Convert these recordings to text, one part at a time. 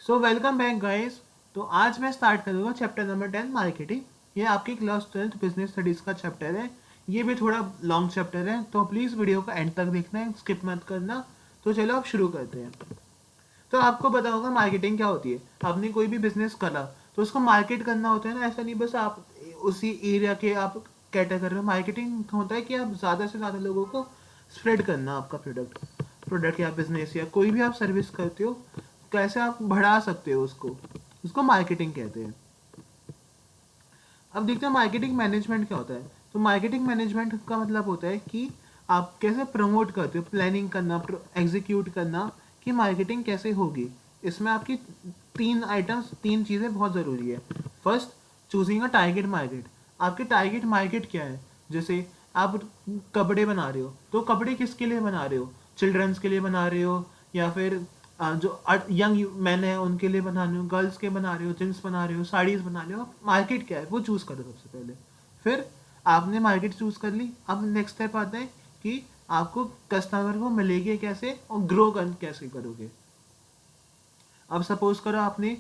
So welcome back guys. तो आज मैं स्टार्ट करूँगा चैप्टर नंबर 10 मार्केटिंग। ये आपकी क्लास 12th बिजनेस स्टडीज़ का चैप्टर है। ये भी थोड़ा लॉन्ग चैप्टर है, तो प्लीज़ वीडियो का एंड तक देखना है, स्किप मत करना। तो चलो आप शुरू करते हैं। तो आपको पता होगा मार्केटिंग क्या होती है। आपने कोई भी बिजनेस करा तो उसको मार्केट करना होता है ना, ऐसा नहीं बस आप उसी एरिया के आप कैटर कर रहे हो। मार्केटिंग होता है कि आप ज़्यादा से ज़्यादा लोगों को स्प्रेड करना आपका प्रोडक्ट या बिजनेस या कोई भी आप सर्विस करते हो, कैसे आप बढ़ा सकते हो उसको, उसको मार्केटिंग कहते हैं। अब देखते हैं मार्केटिंग मैनेजमेंट क्या होता है। तो मार्केटिंग मैनेजमेंट का मतलब होता है कि आप कैसे प्रमोट करते हो, प्लानिंग करना, एग्जीक्यूट करना कि मार्केटिंग कैसे होगी। इसमें आपकी तीन चीज़ें बहुत ज़रूरी है। First, choosing a target market. आपके टारगेट मार्केट क्या है। जैसे आप कपड़े बना रहे हो तो कपड़े किसके लिए बना रहे हो, चिल्ड्रंस के लिए बना रहे हो या फिर जो यंग मैन है उनके लिए बना रहे हो, गर्ल्स के बना रहे हो, जींस बना रहे हो, साड़ीज बना रहे हो। मार्केट क्या है वो चूज करो सबसे पहले। फिर आपने मार्केट चूज कर ली, अब नेक्स्ट स्टेप आता है कि आपको कस्टमर को मिलेगी कैसे और ग्रो कर कैसे करोगे। अब सपोज करो आपने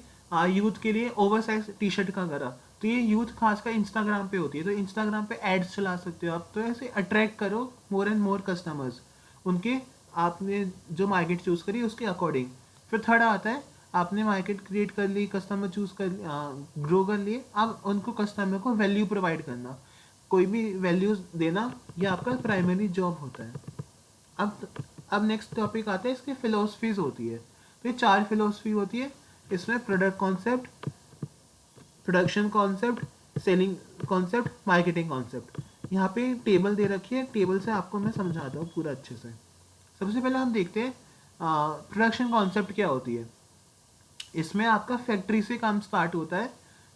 यूथ के लिए ओवर साइज टी शर्ट का करा, तो ये यूथ खासकर इंस्टाग्राम पे होती है, तो इंस्टाग्राम पे एड्स चला सकते हो आप। तो ऐसे अट्रैक्ट करो मोर एंड मोर कस्टमर्स उनके, आपने जो मार्केट चूज करी उसके अकॉर्डिंग। फिर थर्ड आता है, आपने मार्केट क्रिएट कर ली, कस्टमर चूज कर ग्रो कर लिए, अब उनको कस्टमर को वैल्यू प्रोवाइड करना, कोई भी वैल्यूज देना, ये आपका प्राइमरी जॉब होता है। अब अब नेक्स्ट टॉपिक आता है, इसकी फिलोसफीज होती है। तो ये चार फिलोसफी होती है इसमें। Product concept, production concept, selling concept, marketing concept. यहाँ पे टेबल दे रखी है, टेबल से आपको मैं समझाता हूँ पूरा अच्छे से। सबसे पहले हम देखते हैं प्रोडक्शन कॉन्सेप्ट क्या होती है। इसमें आपका फैक्ट्री से काम स्टार्ट होता है।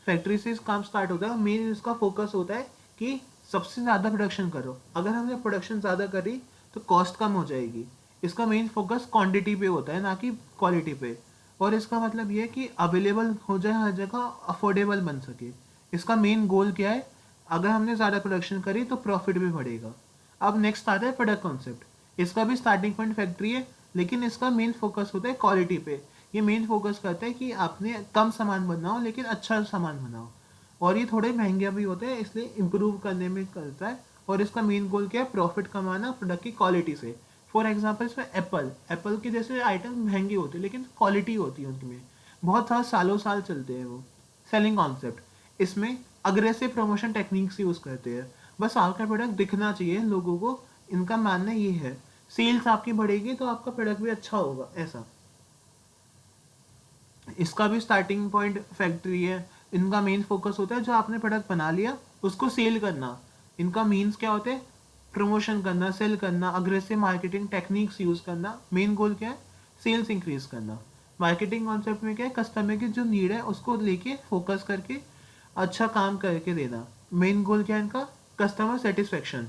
फैक्ट्री से काम स्टार्ट होता है, मेन इसका फोकस होता है कि सबसे ज़्यादा प्रोडक्शन करो। अगर हमने प्रोडक्शन ज़्यादा करी तो कॉस्ट कम हो जाएगी। इसका मेन फोकस क्वांटिटी पे होता है, ना कि क्वालिटी पे। और इसका मतलब ये है कि अवेलेबल हो जाए हर जगह, अफोर्डेबल बन सके। इसका मेन गोल क्या है, अगर हमने ज़्यादा प्रोडक्शन करी तो प्रॉफिट भी बढ़ेगा। अब नेक्स्ट आता है प्रोडक्ट कॉन्सेप्ट। इसका भी स्टार्टिंग पॉइंट फैक्ट्री है, लेकिन इसका मेन फोकस होता है क्वालिटी पे। ये मेन फोकस करता है कि आपने कम सामान बनाओ लेकिन अच्छा सामान बनाओ। और ये थोड़े महंगे भी होते हैं, इसलिए इम्प्रूव करने में करता है। और इसका मेन गोल क्या है, प्रॉफिट कमाना प्रोडक्ट की क्वालिटी से। फॉर एग्जाम्पल इसमें एप्पल एप्पल के जैसे आइटम महंगे होते हैं लेकिन क्वालिटी होती है उनमें, बहुत सारा सालों साल चलते हैं वो। सेलिंग कॉन्सेप्ट, इसमें अग्रेसिव प्रमोशन टेक्निक्स यूज़ करते हैं। बस आपका प्रोडक्ट दिखना चाहिए लोगों को, इनका मानना ये है। सेल्स आपकी बढ़ेगी तो आपका प्रोडक्ट भी अच्छा होगा ऐसा। इसका भी स्टार्टिंग पॉइंट फैक्ट्री है। इनका मेन फोकस होता है जो आपने प्रोडक्ट बना लिया उसको सेल करना। इनका मीन्स क्या होते हैं, प्रमोशन करना, सेल करना, अग्रेसिव मार्केटिंग टेक्निक्स यूज करना। मेन गोल क्या है, सेल्स इंक्रीज करना। मार्केटिंग कॉन्सेप्ट में क्या है, कस्टमर की जो नीड है उसको लेके फोकस करके अच्छा काम करके देना। मेन गोल क्या है इनका, कस्टमर सेटिस्फेक्शन।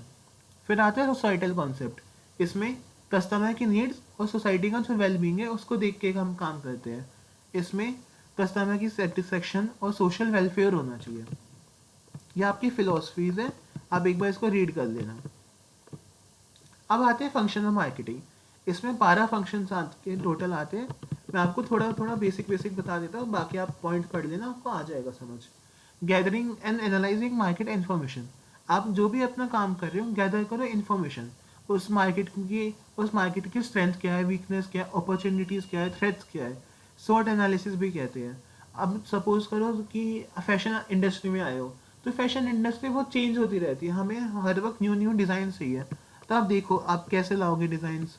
फिर आता है सोसाइटल कॉन्सेप्ट। इसमें कस्टमर की नीड्स और सोसाइटी का जो वेलबींग है उसको देख के हम काम करते हैं। इसमें कस्टमर की सेटिस्फेक्शन और सोशल वेलफेयर होना चाहिए। ये आपकी फिलोसफीज है, आप एक बार इसको रीड कर लेना। अब आते हैं फंक्शन ऑफ मार्केटिंग। इसमें 12 फंक्शन के टोटल आते हैं। मैं आपको थोड़ा थोड़ा बेसिक बेसिक बता देता हूँ, बाकी आप पॉइंट पढ़ लेना, आपको आ जाएगा समझ। Gathering and analysing market information. आप जो भी अपना काम कर रहे हो गैदर करो इन्फॉर्मेशन। उस मार्केट की स्ट्रेंथ क्या है, वीकनेस क्या है, अपॉर्चुनिटीज़ क्या है, थ्रेट्स क्या है। शॉर्ट एनालिसिस भी कहते हैं। अब सपोज करो कि फैशन इंडस्ट्री में आए हो, तो फैशन इंडस्ट्री बहुत चेंज होती रहती है, हमें हर वक्त न्यू न्यू डिज़ाइन चाहिए। तो आप देखो आप कैसे लाओगे डिज़ाइंस।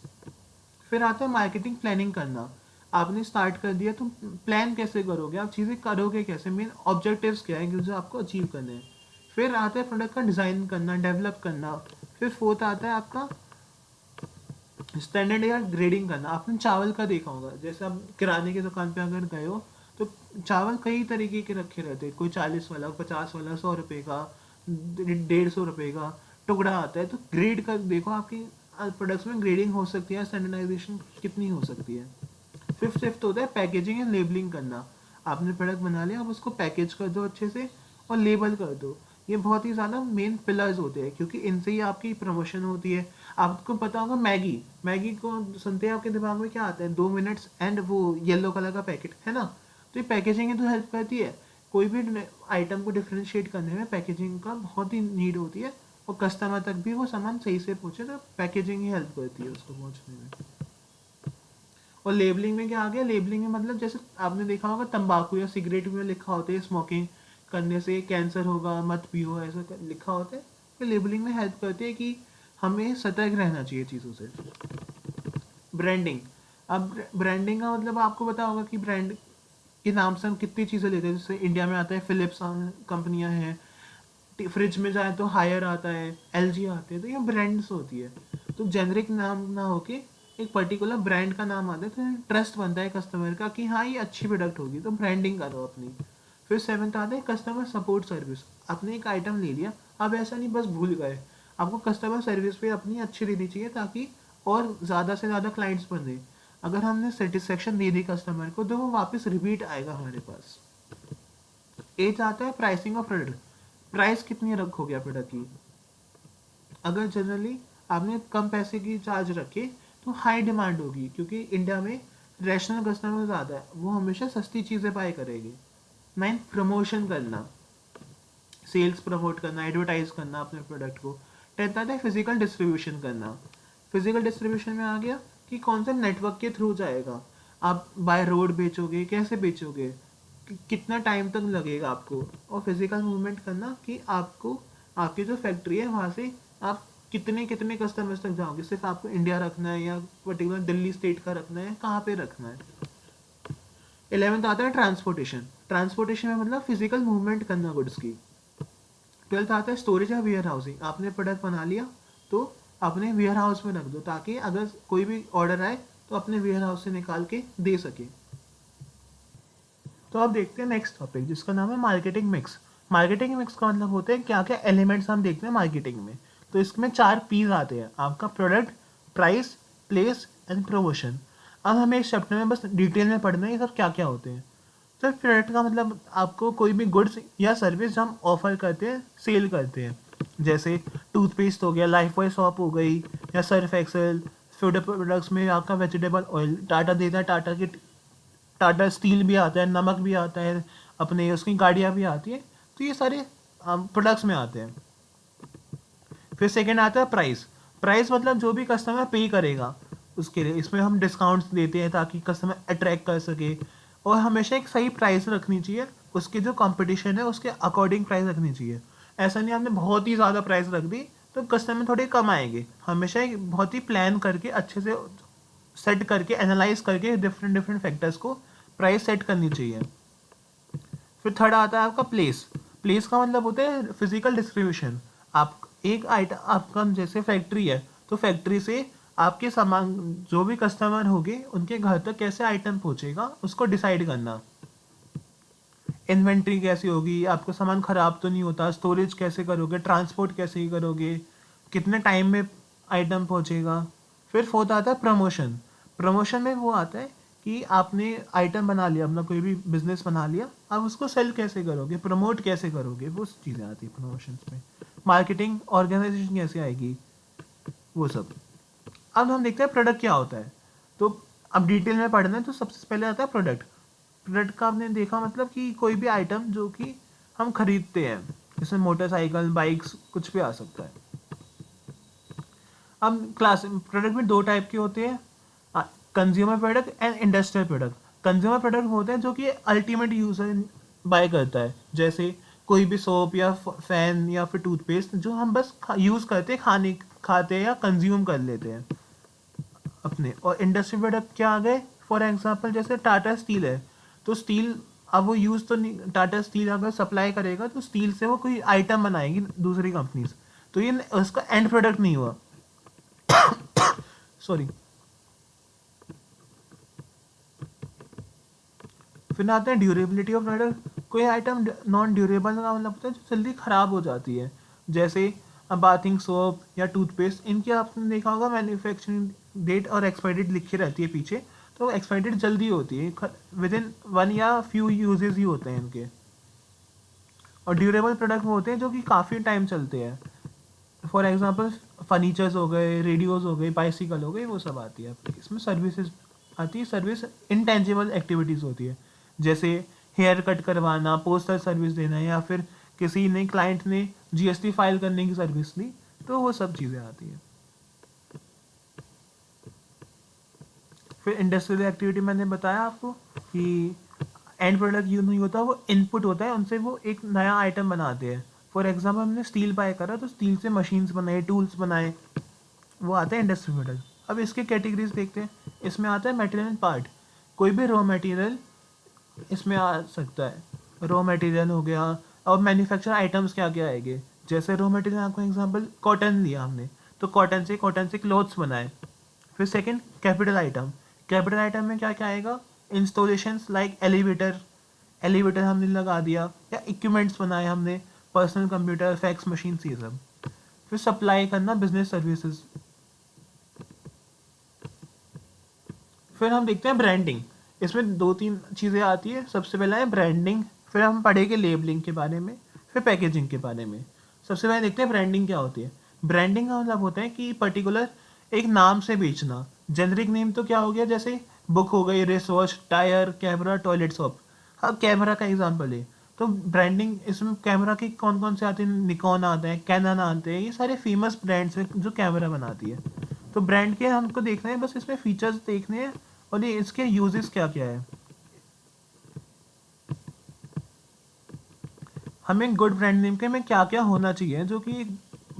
फिर आता है मार्केटिंग प्लानिंग करना। आपने स्टार्ट कर दिया तो प्लान कैसे करोगे, आप चीज़ें करोगे कैसे, मेन ऑब्जेक्टिव्स क्या है जो आपको अचीव करने हैं। फिर आता है प्रोडक्ट का डिज़ाइन करना, डेवलप करना। फिर फोर्थ आता है आपका स्टैंडर्ड या ग्रेडिंग करना। आपने चावल का देखा होगा, जैसे आप किराने की दुकान पे अगर गए हो तो चावल कई तरीके के रखे रहते हैं, कोई 40 वाला, 50 वाला, 100 रुपये का, 150 रुपये का टुकड़ा आता है। तो ग्रेड कर देखो आपकी प्रोडक्ट्स में ग्रेडिंग हो सकती है, स्टैंडर्डाइजेशन कितनी हो सकती है। फिफ्थ होता है पैकेजिंग एंड लेबलिंग करना। आपने प्रोडक्ट बना लिया, अब उसको पैकेज कर दो अच्छे से और लेबल कर दो। ये बहुत ही ज़्यादा मेन पिलर्स होते हैं क्योंकि इनसे ही आपकी प्रमोशन होती है। आपको पता होगा मैगी, मैगी को सुनते हैं आपके दिमाग में क्या आता है, 2 मिनट्स एंड वो येलो कलर का पैकेट है ना। तो ये पैकेजिंग ही तो हेल्प करती है। कोई भी आइटम को डिफ्रेंशिएट करने में पैकेजिंग का बहुत ही नीड होती है, और कस्टमर तक भी वो सामान सही से पहुंचे, तो पैकेजिंग ही हेल्प करती है उसको पहुंचने में। और लेबलिंग में क्या आ गया, लेबलिंग में मतलब जैसे आपने देखा होगा तंबाकू या सिगरेट में लिखा होता है स्मोकिंग करने से कैंसर होगा, मत पियो, ऐसा लिखा होता है। तो लेबलिंग में हेल्प करती है कि हमें सतर्क रहना चाहिए चीज़ों से। ब्रांडिंग, अब ब्रांडिंग का मतलब आपको पता होगा कि ब्रांड के नाम से हम कितनी चीज़ें लेते हैं। जैसे इंडिया में आता है फिलिप्स कंपनियां हैं, फ्रिज में जाए तो हायर आता है, एलजी आते हैं, तो ये ब्रांड्स होती है। तो जेनरिक नाम ना होके एक पर्टिकुलर ब्रांड का नाम आता है, तो ट्रस्ट बनता है कस्टमर का कि हाँ ये अच्छी प्रोडक्ट होगी, तो ब्रांडिंग करो अपनी। फिर सेवन्थ आता है कस्टमर सपोर्ट सर्विस। आपने एक आइटम ले लिया, अब ऐसा नहीं बस भूल गए, आपको कस्टमर सर्विस पे अपनी अच्छी देनी चाहिए, ताकि और ज़्यादा से ज़्यादा क्लाइंट्स बने। अगर हमने सेटिस्फेक्शन दे दी कस्टमर को, तो वो वापस रिपीट आएगा हमारे पास। एज आता है प्राइसिंग ऑफ प्रोडक्ट। प्राइस कितनी रखोगे आप प्रोडक्ट की। अगर जनरली आपने कम पैसे की चार्ज रखे, तो हाई डिमांड होगी, क्योंकि इंडिया में रैशनल कस्टमर ज़्यादा है, वो हमेशा सस्ती चीज़ें बाय करेंगे। 9 प्रमोशन करना, सेल्स प्रमोट करना, एडवर्टाइज करना अपने प्रोडक्ट को। 10th आता है फिजिकल डिस्ट्रीब्यूशन करना। फिजिकल डिस्ट्रीब्यूशन में आ गया कि कौन सा नेटवर्क के थ्रू जाएगा, आप बाय रोड बेचोगे, कैसे बेचोगे, कितना टाइम तक लगेगा आपको। और फिजिकल मूवमेंट करना कि आपको आपकी जो फैक्ट्री है वहाँ से आप कितने कितने कस्टमर्स तक जाओगे, सिर्फ आपको इंडिया रखना है या पर्टिकुलर दिल्ली स्टेट का रखना है, कहाँ पे रखना है। 11th आता है ट्रांसपोर्टेशन। ट्रांसपोर्टेशन में मतलब फिजिकल मूवमेंट करना गुड्स की। 12th आता है स्टोरेज या वेयर हाउसिंग। आपने प्रोडक्ट बना लिया तो अपने वेयर हाउस में रख दो, ताकि अगर कोई भी ऑर्डर आए तो अपने वेयर हाउस से निकाल के दे सके। तो अब देखते हैं नेक्स्ट टॉपिक, जिसका नाम है मार्केटिंग मिक्स। मार्केटिंग मिक्स का मतलब होता है क्या क्या एलिमेंट्स हम देखते हैं मार्केटिंग में। तो इसमें 4 पीज आते हैं, आपका product, price, place and promotion. अब हमें इस चैप्टर में बस डिटेल में पढ़ना है ये सब क्या क्या होते हैं। तो प्रोडक्ट का मतलब आपको कोई भी गुड्स या सर्विस हम ऑफर करते हैं, सेल करते हैं। जैसे टूथपेस्ट हो गया, लाइफ बॉय सॉप हो गई, या सर्फ एक्सेल। फूड प्रोडक्ट्स में आपका वेजिटेबल ऑयल टाटा देता है, टाटा की टाटा स्टील भी आता है, नमक भी आता है, अपने उसकी गाड़ियाँ भी आती है। तो ये सारे प्रोडक्ट्स में आते हैं। फिर सेकेंड आता है प्राइस। प्राइस मतलब जो भी कस्टमर पे करेगा उसके लिए, इसमें हम डिस्काउंट्स देते हैं ताकि कस्टमर अट्रैक्ट कर सके। और हमेशा एक सही प्राइस रखनी चाहिए, उसके जो कंपटीशन है उसके अकॉर्डिंग प्राइस रखनी चाहिए। ऐसा नहीं आपने बहुत ही ज़्यादा प्राइस रख दी तो कस्टमर थोड़े कम आएंगे। हमेशा एक बहुत ही प्लान करके अच्छे से सेट करके एनालाइज करके डिफरेंट डिफरेंट फैक्टर्स को प्राइस सेट करनी चाहिए। फिर थर्ड आता है आपका प्लेस। प्लेस का मतलब होता है फिजिकल डिस्ट्रीब्यूशन। आप एक आइटम, आपका जैसे फैक्ट्री है तो फैक्ट्री से आपके सामान जो भी कस्टमर होंगे उनके घर तक कैसे आइटम पहुंचेगा उसको डिसाइड करना। इन्वेंट्री कैसी होगी, आपका सामान खराब तो नहीं होता, स्टोरेज कैसे करोगे, ट्रांसपोर्ट कैसे करोगे, कितने टाइम में आइटम पहुंचेगा। फिर फोर्थ आता है प्रमोशन। प्रमोशन में वो आता है कि आपने आइटम बना लिया, अपना कोई भी बिजनेस बना लिया, आप उसको सेल कैसे करोगे, प्रमोट कैसे करोगे, वो चीज़ें आती है प्रमोशंस में। मार्केटिंग ऑर्गेनाइजेशन कैसे आएगी, वो सब। अब हम देखते हैं प्रोडक्ट क्या होता है। तो अब डिटेल में पढ़ना है तो सबसे पहले आता है प्रोडक्ट। प्रोडक्ट का आपने देखा मतलब कि कोई भी आइटम जो कि हम खरीदते हैं, जैसे मोटरसाइकिल, बाइक्स, कुछ भी आ सकता है। अब क्लास प्रोडक्ट में दो टाइप के होते हैं, consumer product and industrial product. Consumer product होते हैं जो कि अल्टीमेट यूजर बाय करता है, जैसे कोई भी सोप या फैन या फिर टूथपेस्ट जो हम बस यूज़ करते हैं, खाते हैं या कंज्यूम कर लेते हैं अपने। और इंडस्ट्री प्रोडक्ट क्या आ गए, फॉर एग्जांपल जैसे टाटा स्टील है, तो स्टील अब वो यूज़ तो नहीं, टाटा स्टील अगर सप्लाई करेगा तो स्टील से वो कोई आइटम बनाएगी दूसरी कंपनीज, तो ये उसका एंड प्रोडक्ट नहीं हुआ। सॉरी। फिर आते हैं ड्यूरेबिलिटी ऑफ प्रोडक्ट। कोई आइटम नॉन ड्यूरेबल का मतलब होता है जो जल्दी ख़राब हो जाती है, जैसे बाथिंग सोप या टूथपेस्ट। इनकी आपने देखा होगा मैन्युफैक्चरिंग डेट और एक्सपायरी डेट लिखी रहती है पीछे, तो एक्सपायरी डेट जल्दी होती है, विद इन 1 या फ्यू यूजेज ही होते हैं इनके। और ड्यूरेबल प्रोडक्ट वो होते हैं जो कि काफ़ी टाइम चलते हैं, फॉर एग्जांपल फर्नीचर्स हो गए, रेडियोज़ हो गए, बाइसिकल हो गई, वो सब आती है। इसमें सर्विसेज आती है, सर्विस इंटेंजिबल एक्टिविटीज़ होती है, जैसे हेयर कट करवाना, पोस्टल सर्विस देना, या फिर किसी ने क्लाइंट ने जीएसटी फाइल करने की सर्विस ली, तो वो सब चीज़ें आती हैं। फिर इंडस्ट्रियल एक्टिविटी मैंने बताया आपको कि एंड प्रोडक्ट यूज नहीं होता, वो इनपुट होता है, उनसे वो एक नया आइटम बनाते हैं। फॉर एग्जाम्पल हमने स्टील बाय करा तो स्टील से मशीन्स बनाए, टूल्स बनाए, वो आता है इंडस्ट्रियल प्रोडक्ट। अब इसके कैटेगरीज देखते हैं। इसमें आता है मटेरियल एंड पार्ट, कोई भी रॉ मटेरियल इसमें आ सकता है। रॉ मटेरियल हो गया, और मैन्युफैक्चर आइटम्स क्या क्या आएंगे, जैसे रॉ मटेरियल आपको एग्जांपल कॉटन लिया हमने, तो कॉटन से क्लोथ्स बनाए। फिर सेकंड कैपिटल आइटम में क्या क्या आएगा, इंस्टॉलेशंस लाइक एलिवेटर हमने लगा दिया, या इक्विपमेंट्स बनाए हमने, पर्सनल कंप्यूटर, फैक्स मशीन, ये सब। फिर सप्लाई करना, बिजनेस सर्विसेज। फिर हम देखते हैं ब्रांडिंग। इसमें दो तीन चीज़ें आती है। सबसे पहला है ब्रांडिंग, फिर हम पढ़ेंगे लेबलिंग के बारे में, फिर पैकेजिंग के बारे में। सबसे पहले देखते हैं ब्रांडिंग क्या होती है। ब्रांडिंग का मतलब होता है कि पर्टिकुलर एक नाम से बेचना। जेनरिक नेम तो क्या हो गया, जैसे बुक हो गई, resource, tyre, camera, toilet shop. अब कैमरा का एग्जाम्पल है, तो ब्रांडिंग इसमें कैमरा के कौन कौन से आते हैं, निकॉन आते हैं, कैनन आते हैं, ये सारे फेमस ब्रांड्स हैं जो कैमरा बनाती है। तो ब्रांड के हमको देखना है, बस इसमें फीचर्स देखने हैं और ये इसके यूजेस क्या क्या है। हमें गुड ब्रांड नेम के में क्या क्या होना चाहिए जो कि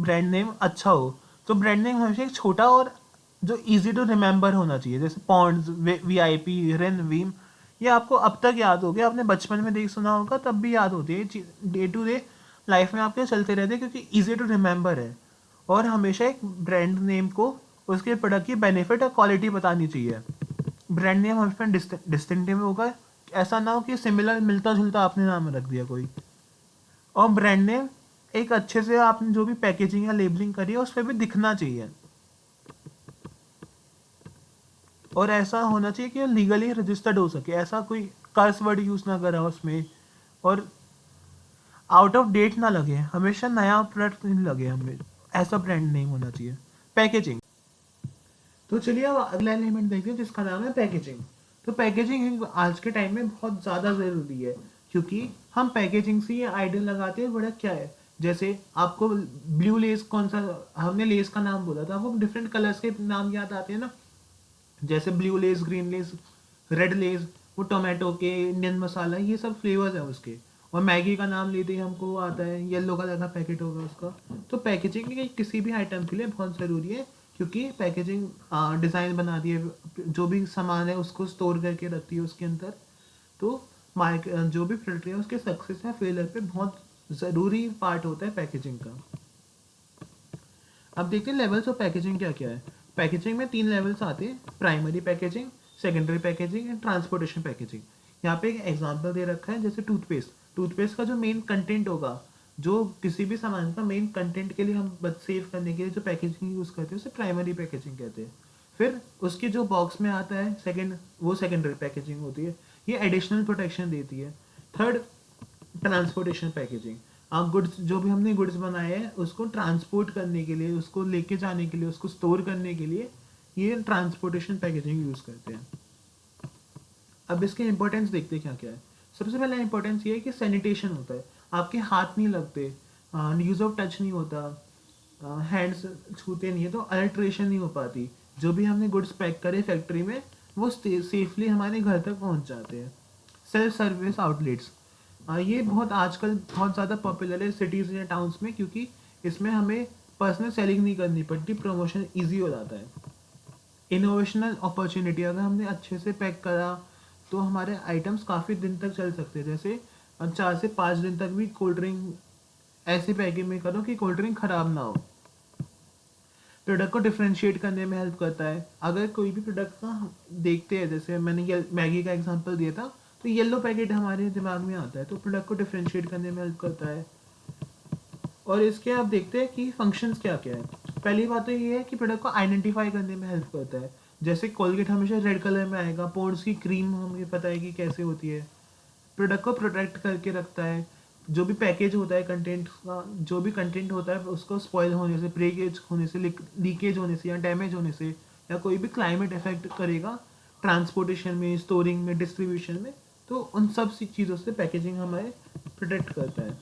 ब्रांड नेम अच्छा हो। तो ब्रांड नेम हमेशा एक छोटा और जो इजी टू रिमेंबर होना चाहिए, जैसे पॉन्ड्स, वीआईपी, रिन, वीम। ये आपको अब तक याद हो गया, आपने बचपन में देख सुना होगा, तब भी याद होती है, डे टू डे लाइफ में आपके चलते रहते हैं क्योंकि इजी टू रिमेंबर है। और हमेशा एक ब्रांड नेम को उसके प्रोडक्ट की बेनिफिट और क्वालिटी बतानी चाहिए। ब्रांड नेम हमेशा डिस्टिंक्टिव होगा, ऐसा ना हो कि सिमिलर मिलता जुलता आपने नाम रख दिया कोई। और ब्रांड नेम एक अच्छे से आपने जो भी पैकेजिंग या लेबलिंग करी है उस पर भी दिखना चाहिए, और ऐसा होना चाहिए कि लीगली रजिस्टर्ड हो सके, ऐसा कोई कर्स वर्ड यूज ना करा उसमें, और आउट ऑफ डेट ना लगे, हमेशा नया प्रोडक्ट नहीं लगे हमें, ऐसा ब्रांड नेम होना चाहिए। पैकेजिंग, तो चलिए अब अगला एलिमेंट देखते हैं जिसका नाम है पैकेजिंग। तो पैकेजिंग आज के टाइम में बहुत ज़्यादा ज़रूरी है, क्योंकि हम पैकेजिंग से ये आइडिया लगाते हैं बड़ा क्या है। जैसे आपको ब्लू लेस, कौन सा हमने लेस का नाम बोला था, आपको डिफरेंट कलर्स के नाम याद आते हैं ना, जैसे blue less, green less, red less, वो टोमेटो के, इंडियन मसाला, ये सब फ्लेवर्स है उसके। और मैगी का नाम लेते ही हमको वो आता है, येलो कलर का पैकेट होगा उसका। तो पैकेजिंग किसी भी आइटम के लिए बहुत ज़रूरी है, क्योंकि पैकेजिंग डिज़ाइन बनाती है, जो भी सामान है उसको स्टोर करके रखती है उसके अंदर। तो जो भी प्रोडक्ट है उसके सक्सेस या फेलियर पे बहुत ज़रूरी पार्ट होता है पैकेजिंग का। अब देखते हैं लेवल्स ऑफ पैकेजिंग क्या क्या है। पैकेजिंग में 3 लेवल्स आते हैं, primary packaging, secondary packaging and transportation packaging. यहाँ पे एक एग्जांपल दे रखा है, जैसे टूथपेस्ट का जो मेन कंटेंट होगा, जो किसी भी सामान का मेन कंटेंट के लिए हम बस सेव करने के लिए जो पैकेजिंग यूज़ करते हैं उसे प्राइमरी पैकेजिंग कहते हैं। फिर उसके जो बॉक्स में आता है वो सेकेंडरी पैकेजिंग होती है, ये एडिशनल प्रोटेक्शन देती है। थर्ड, ट्रांसपोर्टेशन पैकेजिंग, आप गुड्स, जो भी हमने गुड्स बनाए हैं उसको ट्रांसपोर्ट करने के लिए, उसको लेके जाने के लिए, उसको स्टोर करने के लिए ये ट्रांसपोर्टेशन पैकेजिंग यूज़ करते हैं। अब इसके इंपॉर्टेंस देखते हैं क्या क्या है। सबसे पहला इंपॉर्टेंस ये है कि सैनिटेशन होता है, आपके हाथ नहीं लगते, यूज़ ऑफ टच नहीं होता, हैंड्स छूते नहीं है, तो अल्ट्रेशन नहीं हो पाती। जो भी हमने गुड्स पैक करे फैक्ट्री में वो सेफली हमारे घर तक पहुंच जाते हैं। सेल्फ सर्विस आउटलेट्स, ये बहुत आजकल बहुत ज़्यादा पॉपुलर है सिटीज़ या टाउन्स में, क्योंकि इसमें हमें पर्सनल सेलिंग नहीं करनी पड़ती, प्रमोशन ईजी हो जाता है। इनोवेशनल अपॉर्चुनिटी, अगर हमने अच्छे से पैक करा तो हमारे आइटम्स काफ़ी दिन तक चल सकते हैं, जैसे 4 से 5 दिन तक भी कोल्ड ड्रिंक ऐसे पैकिंग में करो कि कोल्ड ड्रिंक ख़राब ना हो। प्रोडक्ट को डिफ्रेंशिएट करने में हेल्प करता है। अगर कोई भी प्रोडक्ट का देखते हैं, जैसे मैंने ये मैगी का एग्जांपल दिया था, तो येलो पैकेट हमारे दिमाग में आता है, तो प्रोडक्ट को डिफ्रेंशिएट करने में हेल्प करता है। और इसके आप देखते हैं कि फंक्शंस क्या क्या है। पहली बात तो ये है कि प्रोडक्ट को आइडेंटिफाई करने में हेल्प करता है, जैसे कोलगेट हमेशा रेड कलर में आएगा, पॉन्ड्स की क्रीम हमें पता है कि कैसे होती है। प्रोडक्ट को प्रोटेक्ट करके रखता है, जो भी पैकेज होता है कंटेंट का, जो भी कंटेंट होता है उसको स्पॉइल होने से, ब्रेकेज होने से, लीकेज होने से या डैमेज होने से, या कोई भी क्लाइमेट इफेक्ट करेगा ट्रांसपोर्टेशन में, स्टोरिंग में, डिस्ट्रीब्यूशन में, तो उन सब सी चीज़ों से पैकेजिंग हमें प्रोटेक्ट करता है।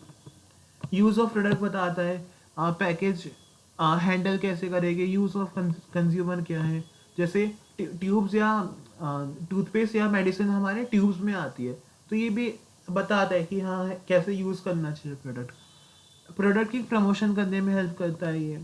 यूज़ ऑफ प्रोडक्ट बताता है, पैकेज हैंडल कैसे करेंगे, यूज़ ऑफ कंज्यूमर क्या है। जैसे ट्यूब्स या टूथपेस्ट या मेडिसिन हमारे ट्यूब्स में आती है, तो ये भी बताता है कि हाँ कैसे यूज़ करना चाहिए प्रोडक्ट। प्रोडक्ट की प्रमोशन करने में हेल्प करता है ये।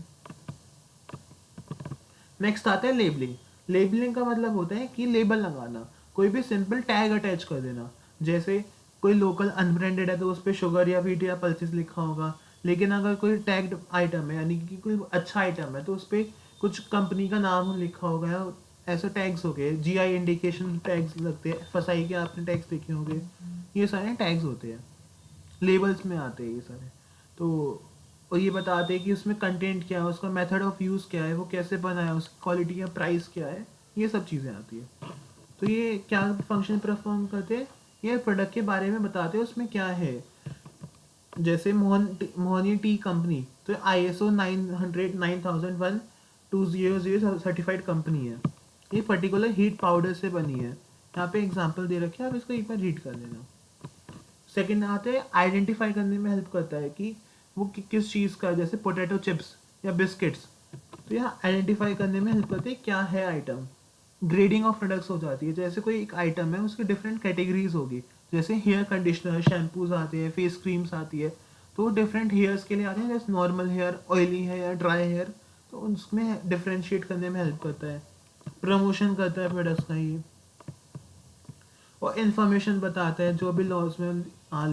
नेक्स्ट आता है लेबलिंग। लेबलिंग का मतलब होता है कि लेबल लगाना, कोई भी सिंपल टैग अटैच कर देना। जैसे कोई लोकल अनब्रांडेड है तो उस पर शुगर या व्हीट या पल्सेस लिखा होगा, लेकिन अगर कोई टैग्ड आइटम है यानी कि कोई अच्छा आइटम है तो उस पर कुछ कंपनी का नाम लिखा होगा या ऐसे टैग्स हो गए। जीआई इंडिकेशन टैग्स लगते हैं, फसाई के आपने टैग्स देखे होंगे, ये सारे टैग्स होते हैं, लेबल्स में आते हैं ये सारे। तो और ये बताते हैं कि उसमें कंटेंट क्या है, उसका मेथड ऑफ यूज़ क्या है, वो कैसे बना है, उसकी क्वालिटी या प्राइस क्या है, ये सब चीज़ें आती है। तो ये क्या फंक्शन परफॉर्म करते हैं, ये प्रोडक्ट के बारे में बताते हैं उसमें क्या है। जैसे मोहनी टी कंपनी तो ISO 9001 2000 सर्टिफाइड कंपनी है। ये पर्टिकुलर हीट पाउडर से बनी है। यहाँ पे एग्जांपल दे रखे हैं, आप इसको एक बार रीड कर लेना। सेकंड आते हैं आइडेंटिफाई करने में हेल्प करता है कि वो किस चीज़ का है, जैसे पोटैटो चिप्स या बिस्किट्स, तो यहाँ आइडेंटिफाई करने में हेल्प करते हैं क्या है आइटम। ग्रेडिंग ऑफ प्रोडक्ट्स हो जाती है, जैसे कोई एक आइटम है उसकी डिफरेंट कैटेगरीज होगी। जैसे हेयर कंडीशनर, शैम्पूज आते हैं, फेस क्रीम्स आती है, तो डिफरेंट हेयर्स के लिए आते हैं, जैसे नॉर्मल हेयर, ऑयली है या ड्राई हेयर, तो उसमें डिफ्रेंशिएट करने में हेल्प करता है। प्रमोशन करता है प्रोडक्ट्स का ये। और इन्फॉर्मेशन बताता है जो भी लॉज में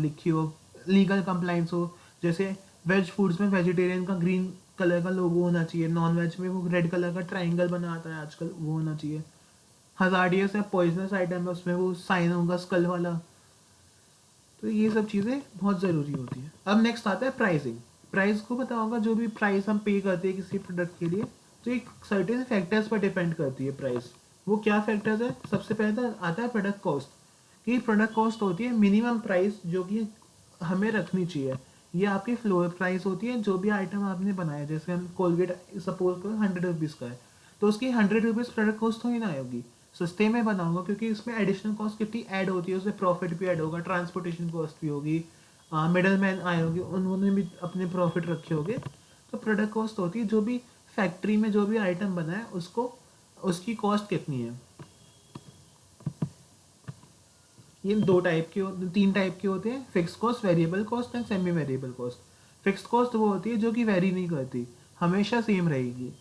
लिखी हो, लीगल कंप्लाइंस हो। जैसे वेज फूड्स में वेजिटेरियन का ग्रीन कलर का लोगो होना चाहिए, नॉन वेज में वो रेड कलर का ट्राइंगल बना आता है आजकल, वो होना चाहिए। हजार्डियस या पॉइजनस आइटम है उसमें वो साइन होगा स्कल वाला। तो ये सब चीज़ें बहुत ज़रूरी होती है। अब नेक्स्ट आता है प्राइसिंग। प्राइस को पता होगा, जो भी प्राइस हम पे करते हैं किसी प्रोडक्ट के लिए, तो एक सर्टेन फैक्टर्स पर डिपेंड करती है प्राइस। वो क्या फैक्टर्स है, सबसे पहले तो आता है प्रोडक्ट कॉस्ट। कि प्रोडक्ट कॉस्ट होती है मिनिमम प्राइस जो कि हमें रखनी चाहिए। ये आपकी फ्लोर प्राइस होती है, जो भी आइटम आपने बनाया। जैसे हम कोलगेट सपोज करो 100 रुपीज़ का है, तो उसकी 100 रुपीज़ प्रोडक्ट कॉस्ट थोड़ी ना आएगी, सस्ते में बनाऊंगा, क्योंकि इसमें एडिशनल कॉस्ट कितनी ऐड होती है, उसमें प्रॉफिट भी ऐड होगा, ट्रांसपोर्टेशन कॉस्ट भी होगी, मिडल मैन आए होंगे, उन्होंने भी अपने प्रॉफिट रखे होंगे। तो प्रोडक्ट कॉस्ट होती है जो भी फैक्ट्री में जो भी आइटम बना है उसको, उसकी कॉस्ट कितनी है। ये तीन टाइप के होते हैं, fix cost, variable cost and semi variable cost. Fix cost वो होती है जो कि वेरी नहीं करती, हमेशा सेम रहेगी।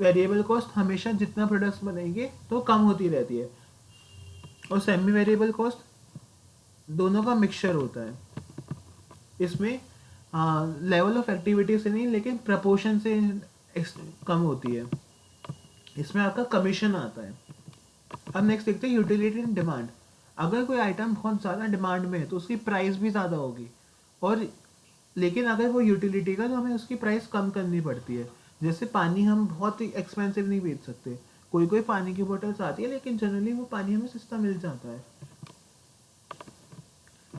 वेरिएबल कॉस्ट हमेशा जितना प्रोडक्ट्स बनेंगे तो कम होती रहती है। और सेमी वेरिएबल कॉस्ट दोनों का मिक्सचर होता है। इसमें लेवल ऑफ एक्टिविटी से नहीं, लेकिन प्रपोर्शन से कम होती है। इसमें आपका कमीशन आता है। अब नेक्स्ट देखते हैं यूटिलिटी एंड डिमांड। अगर कोई आइटम बहुत ज़्यादा डिमांड में है तो उसकी प्राइस भी ज़्यादा होगी, और लेकिन अगर वो यूटिलिटी का, तो हमें उसकी प्राइस कम करनी पड़ती है। जैसे पानी हम बहुत ही एक्सपेंसिव नहीं बेच सकते, कोई कोई पानी की बोतल्स आती है, लेकिन जनरली वो पानी हमें सस्ता मिल जाता है।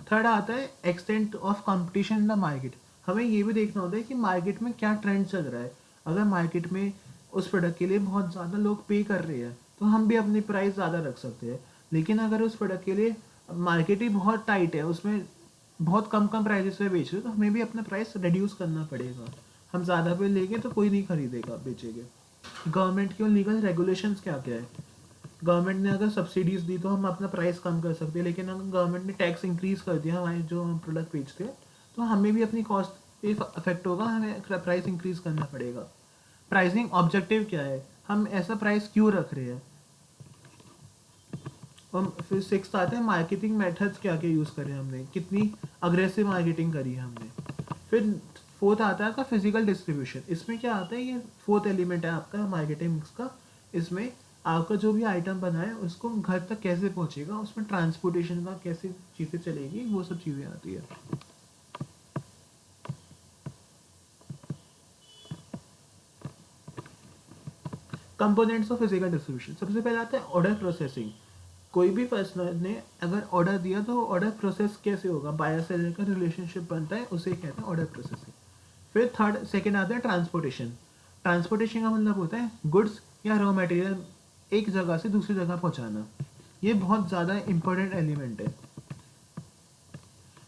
थर्ड आता है extent of competition in the market. हमें ये भी देखना होता है कि मार्केट में क्या ट्रेंड चल रहा है। अगर मार्केट में उस प्रोडक्ट के लिए बहुत ज़्यादा लोग पे कर रहे हैं तो हम भी अपनी प्राइस ज़्यादा रख सकते हैं। लेकिन अगर उस प्रोडक्ट के लिए मार्केट ही बहुत टाइट है, उसमें बहुत कम कम प्राइसेस पे बेच रहे हो, तो हमें भी अपना प्राइस रिड्यूस करना पड़ेगा। हम ज़्यादा पे लेंगे तो कोई नहीं खरीदेगा, बेचेंगे। गवर्नमेंट के और लीगल रेगुलेशंस क्या क्या है। गवर्नमेंट ने अगर सब्सिडीज दी तो हम अपना प्राइस कम कर सकते हैं, लेकिन अगर गवर्नमेंट ने टैक्स इंक्रीज कर दिया हमारे जो हम प्रोडक्ट बेचते हैं, तो हमें भी अपनी कॉस्ट पे इफेक्ट होगा, हमें प्राइस इंक्रीज करना पड़ेगा। प्राइसिंग ऑब्जेक्टिव क्या है, हम ऐसा प्राइस क्यों रख रहे हैं। और फिर सिक्स आते हैं मार्केटिंग मेथड्स क्या क्या यूज़ करें हमने, कितनी अग्रेसिव मार्केटिंग करी है हमने। फिर फोर्थ आता है आपका फिजिकल डिस्ट्रीब्यूशन। इसमें क्या आता है, ये फोर्थ एलिमेंट है आपका मार्केटिंग मिक्स का। इसमें आपका जो भी आइटम बना है उसको घर तक कैसे पहुंचेगा, उसमें ट्रांसपोर्टेशन का कैसे चीज़ें चलेगी, वो सब चीज़ें आती है। कंपोनेंट्स ऑफ फिजिकल डिस्ट्रीब्यूशन, सबसे पहले आता है ऑर्डर प्रोसेसिंग। कोई भी पर्सन ने अगर ऑर्डर दिया तो ऑर्डर प्रोसेस कैसे होगा, बायर सेलर का रिलेशनशिप बनता है, उसे कहते हैं ऑर्डर प्रोसेसिंग। फिर सेकंड आता है ट्रांसपोर्टेशन। ट्रांसपोर्टेशन का मतलब होता है गुड्स या रॉ मटेरियल एक जगह से दूसरी जगह पहुंचाना। ये बहुत ज़्यादा इम्पोर्टेंट एलिमेंट है।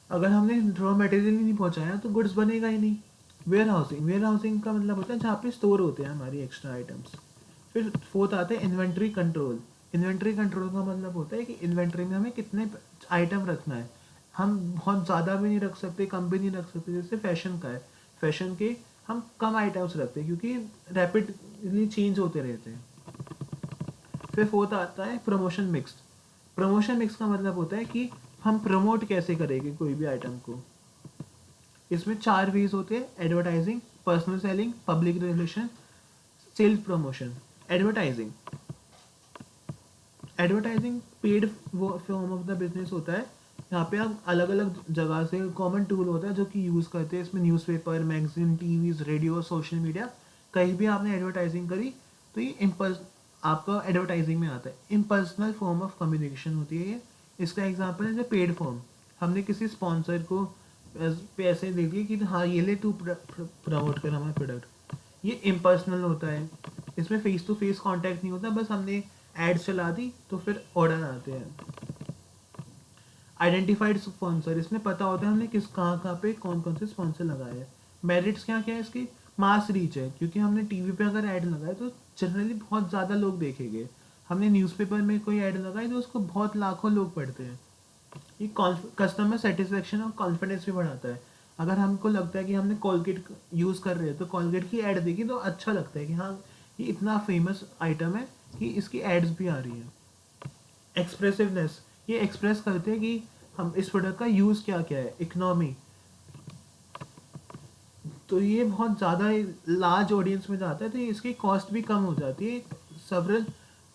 अगर हमने रॉ मटेरियल ही नहीं पहुंचाया तो गुड्स बनेगा ही नहीं। वेयर हाउसिंग का मतलब होता है जहाँ पे स्टोर होते हैं हमारी एक्स्ट्रा आइटम्स। फिर फोर्थ आता है इन्वेंट्री कंट्रोल। इन्वेंट्री कंट्रोल का मतलब होता है कि इन्वेंट्री में हमें कितने आइटम रखना है। हम बहुत ज़्यादा भी नहीं रख सकते, कम भी नहीं रख सकते। जैसे फैशन का है, फैशन के हम कम आइटम्स रखते हैं क्योंकि रैपिडली चेंज होते रहते हैं। फिर फोर्थ आता है प्रमोशन मिक्स। प्रमोशन मिक्स का मतलब होता है कि हम प्रमोट कैसे करेंगे कोई भी आइटम को। इसमें 4 वेज होते हैं: advertising, personal selling, public relation, sales promotion. Advertising advertising paid form of the business होता है। यहाँ पे आप अलग अलग जगह से कॉमन टूल होता है जो कि यूज़ करते हैं। इसमें newspaper, magazine, TVs, radio, social media, कहीं भी आपने एडवर्टाइजिंग करी तो ये इम्पल्स आपका एडवर्टाइजिंग में आता है। इम्पर्सनल फॉर्म ऑफ कम्युनिकेशन होती है ये। इसका एग्जांपल है जो पेड फॉर्म। हमने किसी स्पॉन्सर को पैसे दे दिए कि हाँ ये ले तू प्रमोट कर हमारा प्रोडक्ट, ये इम्पर्सनल होता है। इसमें फेस टू फेस कांटेक्ट नहीं होता, बस हमने एड्स चला दी तो फिर ऑर्डर आते हैं। आइडेंटिफाइड स्पॉन्सर, इसमें पता होता है हमने किस कहाँ पे कौन कौन से स्पॉन्सर लगाए हैं। मेरिट्स क्या क्या है इसकी? मास रीच है, क्योंकि हमने टीवी पे अगर ऐड लगाए तो जनरली बहुत ज़्यादा लोग देखेंगे। हमने न्यूज़पेपर में कोई ऐड लगाई तो उसको बहुत लाखों लोग पढ़ते हैं। ये कस्टमर सेटिस्फेक्शन और कॉन्फिडेंस भी बढ़ाता है। अगर हमको लगता है कि हमने कोलगेट यूज़ कर रहे हैं तो कोलगेट की ऐड देखी तो अच्छा लगता है कि हाँ ये इतना फेमस आइटम है कि इसकी एड्स भी आ रही हैं। एक्सप्रेसिवनेस, ये एक्सप्रेस करते हैं कि हम इस प्रोडक्ट का यूज़ क्या क्या है। इकोनॉमी, तो ये बहुत ज़्यादा लार्ज ऑडियंस में जाता है तो इसकी कॉस्ट भी कम हो जाती है, सेवरल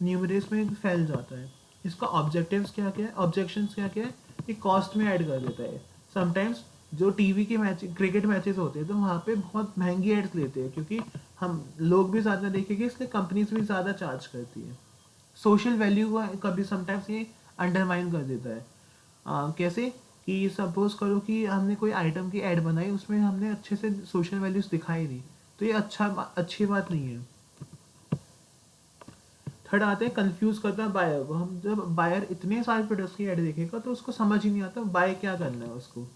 न्यूमरेस में फैल जाता है। इसका ऑब्जेक्टिव्स क्या क्या है, ऑब्जेक्शंस क्या क्या है, ये कॉस्ट में ऐड कर देता है। समटाइम्स जो टीवी के मैच, क्रिकेट मैचेस होते हैं तो वहाँ पे बहुत महंगी एड्स लेते हैं क्योंकि हम लोग भी ज़्यादा देखेंगे, इसलिए कंपनीज भी ज़्यादा चार्ज करती है। सोशल वैल्यू को कभी समटाइम्स ये अंडरमाइन कर देता है। कैसे कि सपोज करो कि हमने कोई आइटम की ऐड बनाई, उसमें हमने अच्छे से सोशल वैल्यूज दिखाई दी तो ये अच्छी बात नहीं है। थर्ड आते हैं कंफ्यूज करता है बायर को। हम जब बायर इतने सारे प्रोडक्ट्स की ऐड देखेगा तो उसको समझ ही नहीं आता बाय क्या करना है उसको।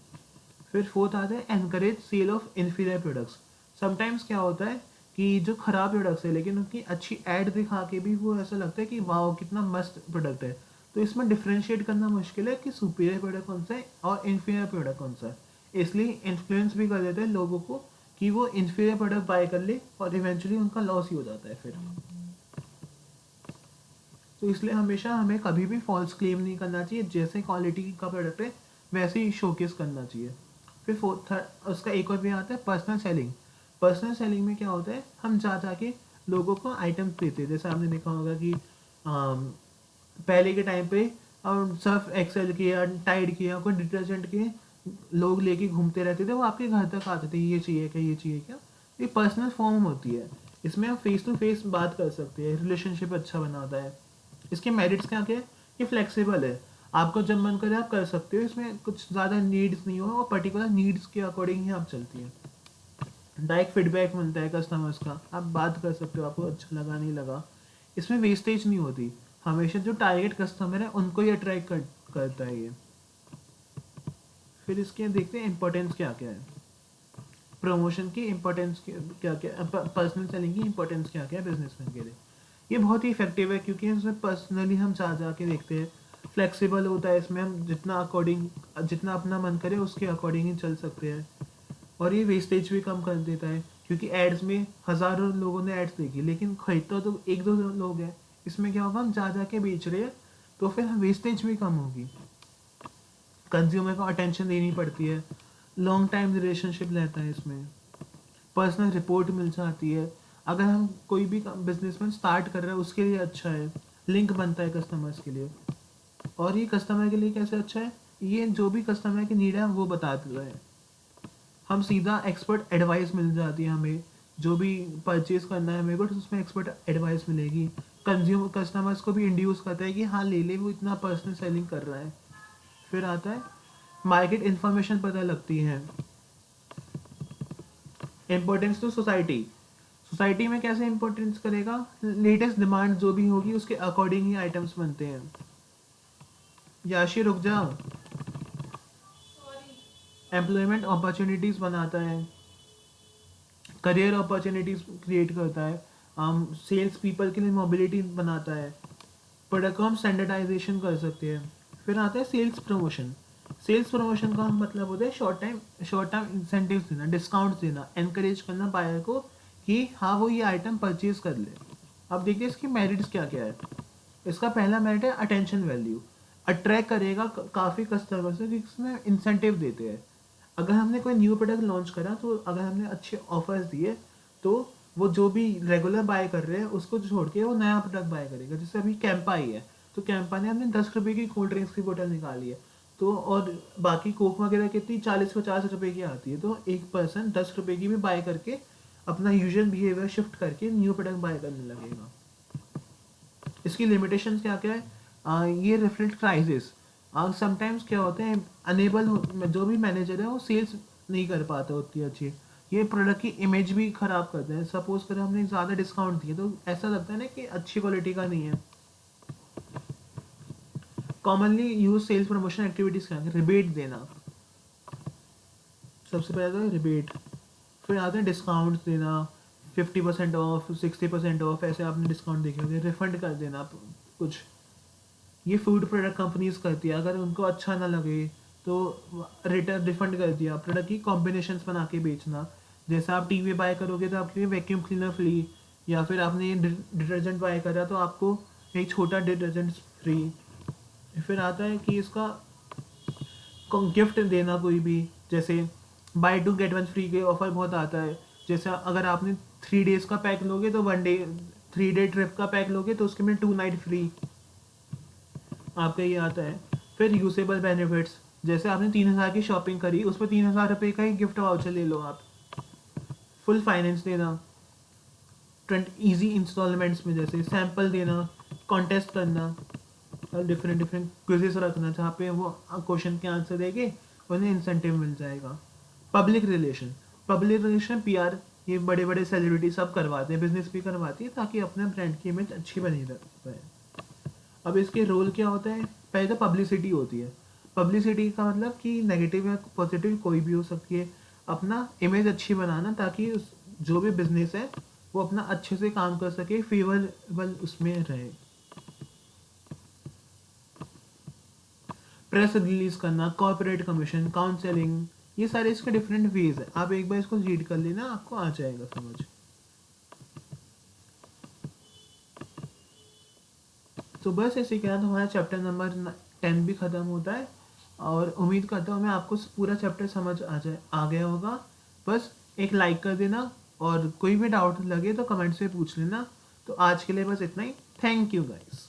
फिर फोर्थ आता है encourage sale of inferior products. Sometimes क्या होता है कि जो खराब प्रोडक्ट्स है लेकिन उनकी अच्छी ऐड दिखा के भी वो ऐसा लगता है कि वाह कितना मस्त प्रोडक्ट है। तो इसमें डिफ्रेंशिएट करना मुश्किल है कि सुपीरियर प्रोडक्ट कौन सा है और इन्फीरियर प्रोडक्ट कौन सा है। इसलिए इन्फ्लुएंस भी कर देते हैं लोगों को कि वो इन्फीरियर प्रोडक्ट बाय कर ले और इवेंचुअली उनका लॉस ही हो जाता है फिर। तो इसलिए हमेशा हमें कभी भी फॉल्स क्लेम नहीं करना चाहिए, जैसे क्वालिटी का प्रोडक्ट है वैसे ही शोकेस करना चाहिए। फिर फोर्थ उसका एक और भी आता है पर्सनल सेलिंग। पर्सनल सेलिंग में क्या होता है, हम जा जाके लोगों को आइटम्स देते हैं। जैसे आपने देखा होगा कि पहले के टाइम पे सर्फ एक्सेल के या टाइड के या कोई डिटर्जेंट के लोग लेके घूमते रहते थे, वो आपके घर तक आते थे, ये चाहिए क्या, ये चाहिए क्या। ये पर्सनल फॉर्म होती है, इसमें हम फेस टू फेस बात कर सकते हैं, रिलेशनशिप अच्छा बनाता है। इसके मेरिट्स क्या क्या है, ये फ्लेक्सिबल है, आपको जब मन करे आप कर सकते हो, इसमें कुछ ज़्यादा नीड्स नहीं हो और पर्टिकुलर नीड्स के अकॉर्डिंग ही आप चलती है। डायरेक्ट फीडबैक मिलता है कस्टमर्स का, आप बात कर सकते हो आपको अच्छा लगा नहीं लगा। इसमें वेस्टेज नहीं होती, हमेशा जो टारगेट कस्टमर है उनको ही अट्रैक्ट करता है ये। फिर इसके देखते हैं इंपॉर्टेंस क्या क्या है, प्रमोशन की इंपॉर्टेंस क्या क्या, पर्सनल सेलिंग की इंपॉर्टेंस क्या क्या है बिजनेसमैन के लिए। ये बहुत ही इफेक्टिव है क्योंकि इसमें पर्सनली हम जा जा के देखते हैं, फ्लेक्सिबल होता है, इसमें हम जितना अपना मन करे उसके अकॉर्डिंग ही चल सकते हैं। और ये वेस्टेज भी कम कर देता है क्योंकि एड्स में हज़ारों लोगों ने एड्स देखी लेकिन खरीदता तो एक दो लोग हैं। इसमें क्या होगा, हम जा जा के बेच रहे हैं तो फिर वेस्टेज भी कम होगी, कंज्यूमर को अटेंशन देनी पड़ती है, लॉन्ग टाइम रिलेशनशिप रहता है इसमें, पर्सनल रिपोर्ट मिल जाती है। अगर हम कोई भी बिजनेसमैन स्टार्ट कर रहे हैं उसके लिए अच्छा है, लिंक बनता है कस्टमर्स के लिए। और ये कस्टमर के लिए कैसे अच्छा है, ये जो भी कस्टमर की नीड है वो बता देता है, हम सीधा एक्सपर्ट एडवाइस मिल जाती है हमें, जो भी परचेज करना है मेरे को तो उसमें एक्सपर्ट एडवाइस मिलेगी। कंज्यूमर कस्टमर्स को भी इंड्यूस करता है कि हाँ ले ले, वो इतना पर्सनल सेलिंग कर रहा है। फिर आता है मार्केट इन्फॉर्मेशन पता लगती है। इम्पोर्टेंस टू सोसाइटी, सोसाइटी में कैसे इम्पोर्टेंस करेगा, लेटेस्ट डिमांड जो भी होगी उसके अकॉर्डिंग ही आइटम्स बनते हैं। याशी रुक जा। एम्प्लॉयमेंट अपॉर्चुनिटीज़ बनाता है, करियर अपॉर्चुनिटीज़ क्रिएट करता है, सेल्स पीपल के लिए मोबिलिटी बनाता है, प्रोडक्ट को हम स्टैंडर्डाइजेशन कर सकते हैं। फिर आता है सेल्स प्रमोशन। सेल्स प्रमोशन का मतलब होता है शॉर्ट टर्म इंसेंटिव्स देना, डिस्काउंट्स देना, एनकरेज करना बायर को कि हाँ वो ये आइटम परचेज कर ले। अब देखिए इसकी मेरिट्स क्या क्या है। इसका पहला मेरिट है अटेंशन वैल्यू, अट्रैक्ट करेगा काफ़ी कस्टमर से जिसमें इंसेंटिव देते हैं। अगर हमने कोई न्यू प्रोडक्ट लॉन्च करा तो अगर हमने अच्छे ऑफर्स दिए तो वो जो भी रेगुलर बाय कर रहे हैं उसको छोड़ के वो नया प्रोडक्ट बाय करेगा। जैसे अभी कैंपा आई है तो कैंपा ने हमने 10 रुपये की कोल्ड ड्रिंक्स की बोतल निकाली है, तो और बाकी कोक वगैरह कितनी 40-50 रुपये की आती है, तो एक पर्सन 10 रुपये की भी बाय करके अपना यूजुअल बिहेवियर शिफ्ट करके न्यू प्रोडक्ट बाय करने लगेगा। इसकी लिमिटेशंस क्या क्या है? ये रिफ्लेक्ट क्राइसिस। समटाइम्स क्या होते हैं, अनेबल जो भी मैनेजर है वो सेल्स नहीं कर पाता उतनी अच्छी, ये प्रोडक्ट की इमेज भी ख़राब करते हैं। सपोज करें हमने ज़्यादा डिस्काउंट दिए तो ऐसा लगता है ना कि अच्छी क्वालिटी का नहीं है। Commonly use sales promotion activities क्या है? रिबेट देना, सबसे पहले तो रिबेट, फिर आते हैं डिस्काउंट देना, 50% ऑफ, 60% ऑफ, ऐसे आपने डिस्काउंट देखे होंगे। रिफंड कर देना कुछ, ये फूड प्रोडक्ट कंपनीज करती है, अगर उनको अच्छा ना लगे तो रिटर्न रिफंड कर दिया। प्रोडक्ट की कॉम्बिनेशंस बना के बेचना, जैसे आप टीवी बाय करोगे तो आपके लिए वैक्यूम क्लीनर फ्री, या फिर आपने डिटर्जेंट बाय करा तो आपको एक छोटा डिटर्जेंट फ्री। फिर आता है कि इसका गिफ्ट देना कोई भी, जैसे buy two get one free के ऑफर बहुत आता है। जैसे अगर आपने 3 डेज का पैक लोगे तो 1 डे, 3 डे ट्रिप का पैक लोगे तो उसके में 2 नाइट फ्री आपका ये आता है। फिर यूसेबल बेनिफिट्स, जैसे आपने 3,000 की शॉपिंग करी, उस पर 3,000 रुपये का ही गिफ्ट वाउचर ले लो आप। फुल फाइनेंस देना, 20 ईजी इंस्टॉलमेंट्स में, जैसे सैंपल देना, कॉन्टेस्ट करना, और डिफरेंट डिफरेंट क्विजेस रखना जहाँ पे वो क्वेश्चन के आंसर देंगे, उन्हें इंसेंटिव मिल जाएगा। पब्लिक रिलेशन पीआर, ये बड़े बड़े सेलिब्रिटी सब करवाते हैं, बिजनेस भी करवाती है ताकि अपने ब्रांड की इमेज अच्छी बनी रहे। अब इसके रोल क्या होता है? पहले तो पब्लिसिटी होती है। पब्लिसिटी का मतलब कि नेगेटिव या पॉजिटिव कोई भी हो सकती है। अपना इमेज अच्छी बनाना ताकि जो भी बिजनेस है वो अपना अच्छे से काम कर सके, फेवरेबल उसमें रहे। प्रेस रिलीज करना, कॉर्पोरेट कमीशन, काउंसलिंग, ये सारे इसके डिफरेंट वेज है। आप एक बार इसको रीड कर लेना, आपको आ जाएगा समझ। तो बस ऐसे क्या हमारा चैप्टर नंबर 10 भी ख़त्म होता है, और उम्मीद करता हूँ मैं आपको पूरा चैप्टर समझ आ गया होगा। बस एक लाइक कर देना, और कोई भी डाउट लगे तो कमेंट से पूछ लेना। तो आज के लिए बस इतना ही। Thank you guys.